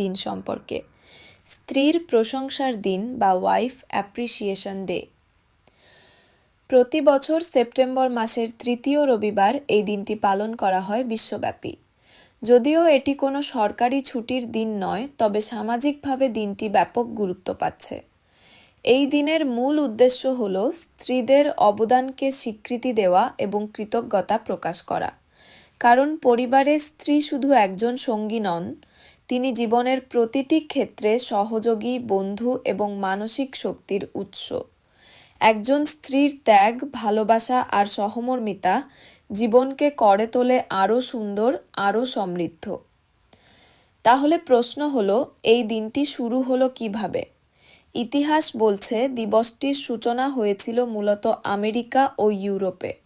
দিন সম্পর্কে। স্ত্রীর প্রশংসার দিন বা ওয়াইফ অ্যাপ্রিসিয়েশন ডে। প্রতি বছর সেপ্টেম্বর মাসের তৃতীয় রবিবার এই দিনটি পালন করা হয় বিশ্বব্যাপী। যদিও এটি কোনো সরকারি ছুটির দিন নয়, তবে সামাজিকভাবে দিনটি ব্যাপক গুরুত্ব পাচ্ছে। এই দিনের মূল উদ্দেশ্য হল স্ত্রীদের অবদানকে স্বীকৃতি দেওয়া এবং কৃতজ্ঞতা প্রকাশ করা। কারণ পরিবারে স্ত্রী শুধু একজন সঙ্গী নন, তিনি জীবনের প্রতিটি ক্ষেত্রে সহযোগী, বন্ধু এবং মানসিক শক্তির উৎস। একজন স্ত্রীর ত্যাগ, ভালোবাসা আর সহমর্মিতা জীবনকে করে তোলে আরও সুন্দর, আরও সমৃদ্ধ। তাহলে প্রশ্ন হলো, এই দিনটি শুরু হলো কিভাবে? ইতিহাস বলছে দিবসটির সূচনা হয়েছিল মূলত আমেরিকা ও ইউরোপে।